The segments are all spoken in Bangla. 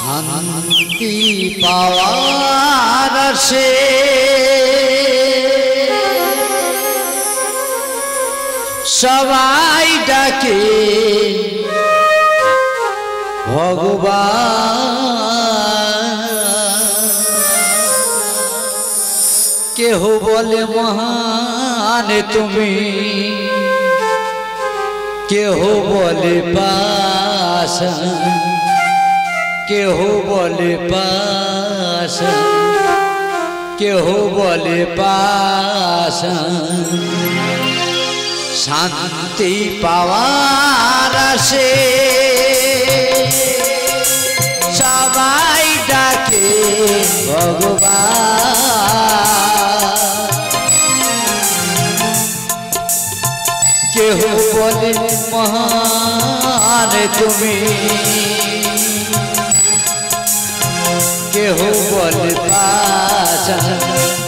শান্তি পাওয়ার আশে সবাই ডাকে ভগবান, কেহ বলে মহান তুমি, কেহ বলে পাষাণ, কেহ বলে পাষাণ, কেহ বলে পাষাণ। শান্তি পাওয়ার আশে সবাই ডাকে ভগবান, কেহ বলে মহান তুমি, কেহ বলে পাষাণ,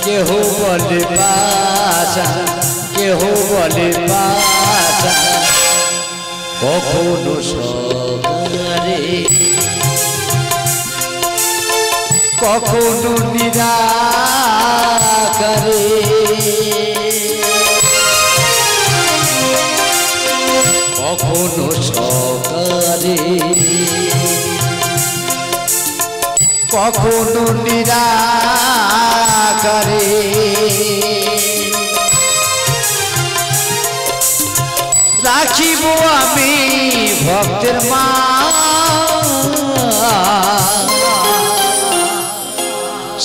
কেহ বলে পাষাণ, কেহ বলে পাষাণ। কখনো সকারে কখনো নিরাকারে, কখনো সকারে কখনো নিরাকারে। রাখিব আমি ভক্তের মা,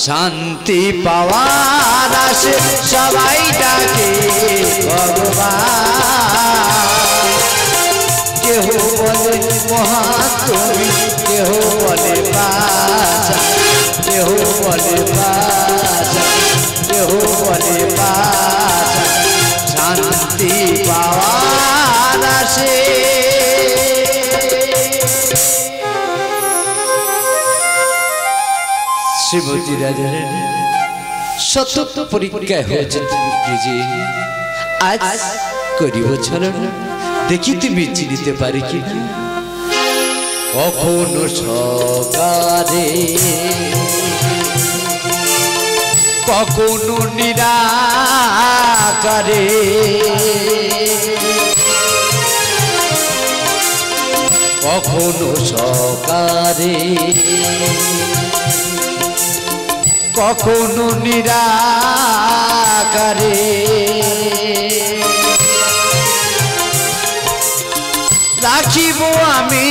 শান্তি পাওয়ার আশে সবাই ডাকে ভগবান, কেহ বলে মহান তুমি, কেহ বলে পাষাণ, কেহ বলে পাষাণ, কেহ বলে পাষাণ। শান্তি পাওয়ার আশে শ্রীমতী রাধারানী সতত পরীক্ষা হয়েছে তুমি যে আজ করিব চলন, দেখি তুমি চিনিতে পারি কি। কখনো সকারে কখনো নিরাকারে, কখনো সকারে কখনো নিরাকারে। রাখিব আমি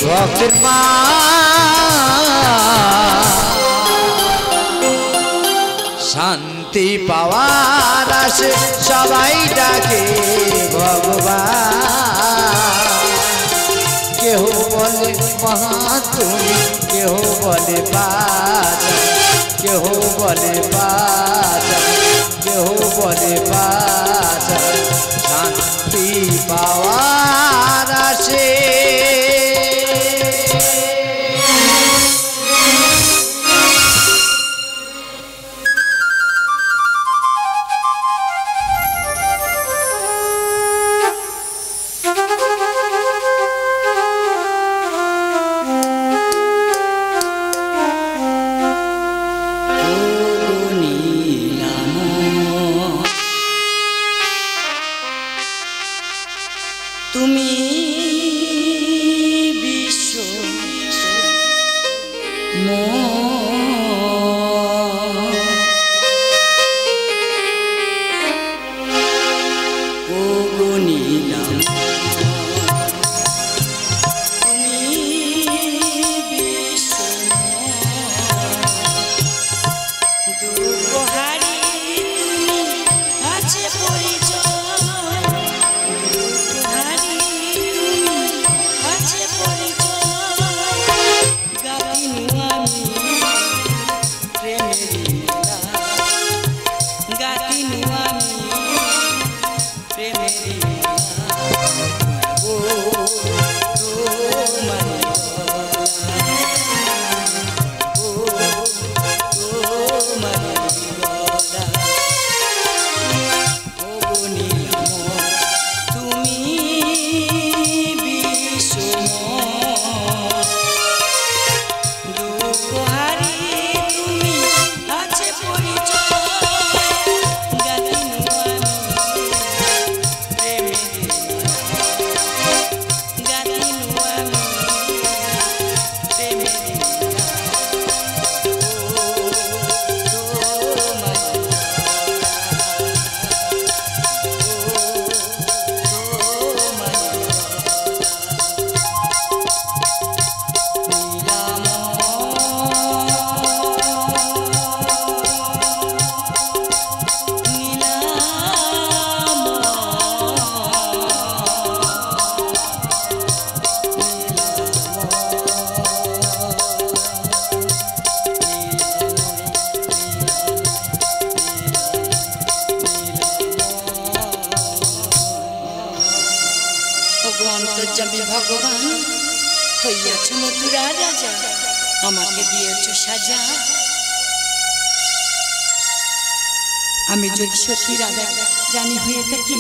ভক্তের মা, শান্তি পাওয়ার আশে সবাই ডাকে ভগবান, কেহ বলে মহান তুমি, কেহ বলে পাষাণ, কেহ বলে পাষাণ, কেহ বলে পাষাণ। শান্তি পাওয়ার আশে তুমি বিশ্ব নীলাম, তুমি বিশ্ব দুর্গহারি, তুমি আছে পরিচয়, দুর্গহারি তুমি আছে পরিচয়। গাবিনু আমি ভগবান হইয়াছ মথুরা রাজা, আমাকে দিয়েছ সাজা। আমি যদি সত্যি রাধা রানী হয়ে থাকি,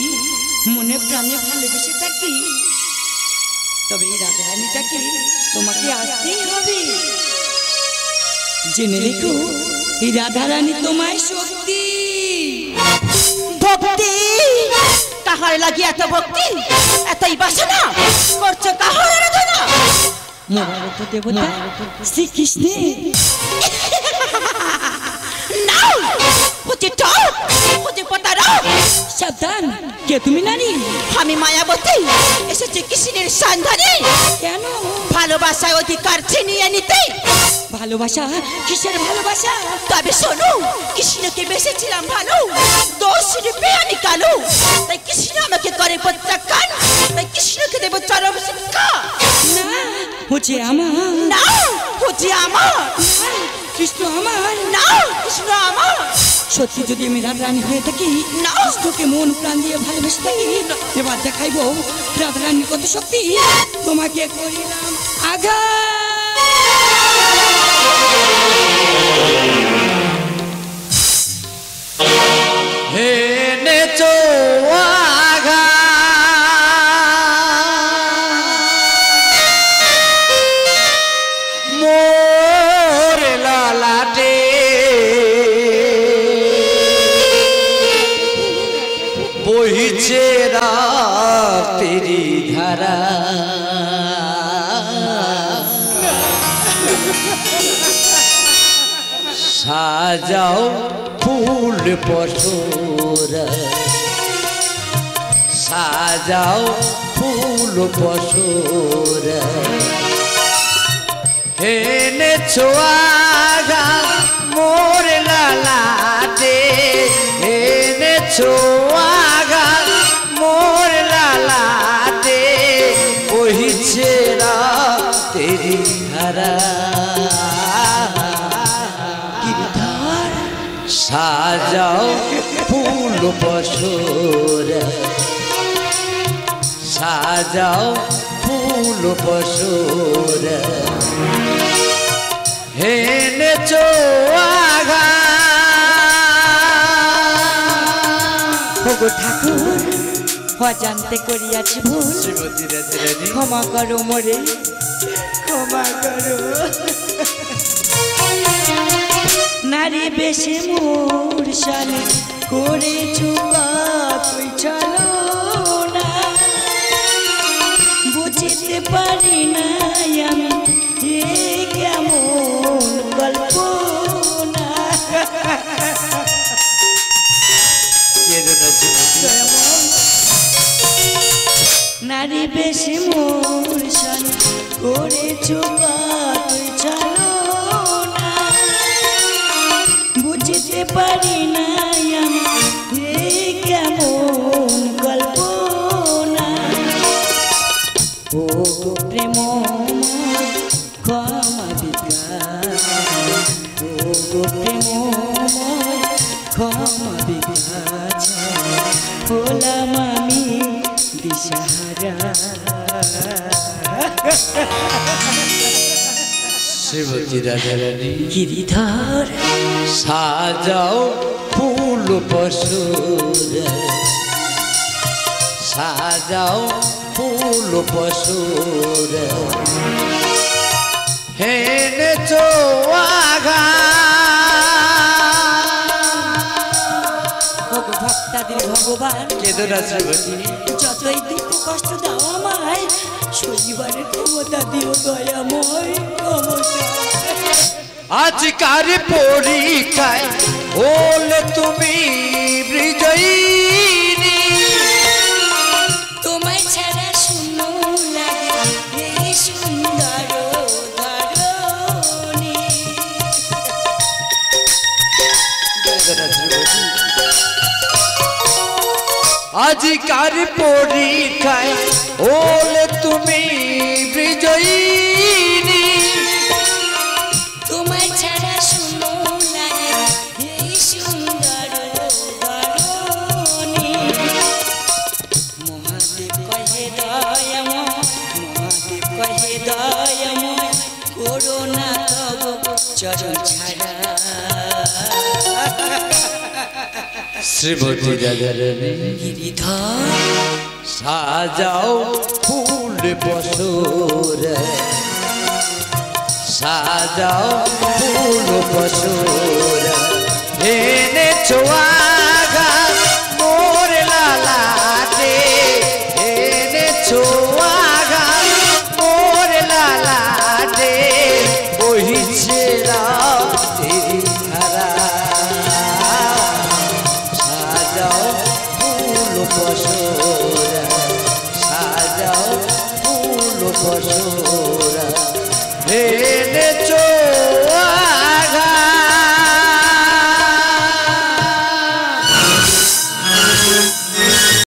মনে প্রাণে ভালোবেসে থাকি, তবে এই রাধা রানীটাকে তোমাকে আসতেই হবে। জেনে রেখো, এই রাধা রানী তোমায় শক্তি। ভক্তি কাহার লাগি এত ভক্তি, এতই বাসনা করছো কাহার আরাধনা? মোরার তো দেবতা শ্রীকৃষ্ণে। না হচ্ছে টক, হচ্ছে পতারা। সাবধান, কে তুমি নারী? আমি মায়াবতী, এসেছি কৃষ্ণের সন্ধানে। কেন? ভালোবাসায় অধিকার ছিনিয়ে নিতে। ভালোবাসা? কিসের ভালোবাসা? তবে শোনো, কৃষ্ণকে বেসেছিলাম ভালো, দোষ রূপে আমি কালো। তাই কৃষ্ণ আমাকে করে প্রত্যাখ্যান, তাই কৃষ্ণকে দেব চরম শিক্ষা। না, হচ্ছে আমার। না হচ্ছে আমার। কৃষ্ণ আমার। না কৃষ্ণ আমার। সত্যি যদি আমি রাধা রানী হয়ে থাকি, না। কৃষ্ণকে মন প্রাণ দিয়ে ভালোবেসে থাকি, এবার দেখাইব রাধা রানীর কত শক্তি। তোমাকে করিলাম আঘাত। হেনেছো আঘাত মোর ললাটে, বহিছে রাতেরি ধারা। সাজাও ফুল পশরা, সাজাও ফুল পশরা, এনেছো আঘাত মোর লালাটে, এনেছো আঘাত মোর লালাটে, বহিছে রাতেরি ধারা। সাজাও ফুল পশরা, সাজাও ফুল পশরা, হেনেছো আঘাত। ওগো ঠাকুর, অজান্তে করিয়াছি ভুল, শ্রীমতী রাধা রানী ক্ষমা করো মোরে, ক্ষমা করো। নারী বেশে মোর সালে করেছো তুই চলো না, বুঝতে পারি না আমি এ কেমন কল্পনা। নারী বেশে মোর সালে করেছো তুই চলো না, বুঝতে পারি না আমি এ কেমন কল্পনা। ও প্রেম ক্ষমা বিকাশ, ও প্রেম ক্ষমা বিকাশ, হলাম আমি দিশাহারা। শ্রীমতী রাধা রানী গিরিধর, সাজাও ফুল পশরা, সাজাও ফুল পশরা, হেনেছো আঘাত। ভক্তাদের ভগবান, কেঁদো না শ্রীমতী, যতই দুঃখ কষ্ট দাও আমায়, শনিবারের ক্ষমতা দিও দয়াময় ক্ষমতা। আজকার পরীক্ষায় হলে তুমি বিজয়ী, তোমায় ছাড়া শূন্য লাগে এই সুন্দর ধরণী। আজকার পরীক্ষায় হলে তুমি বিজয়ী, তোমায় ছাড়া শূন্য লাগে এই সুন্দর ধরণী। মহাদেব কহে দয়াময়, চরণ ছাড়া। শ্রীমতী রাধারানী গিরিধর সাজাও ফুল বসর, সাজাও ফুল বসর, এনেছো আগা মোর লালাটে, এনেছো আগা মোর লালাটে, বহিছে রাতের ধারা, সাজাও ফুল বসর, সাজাও ফুল বসর।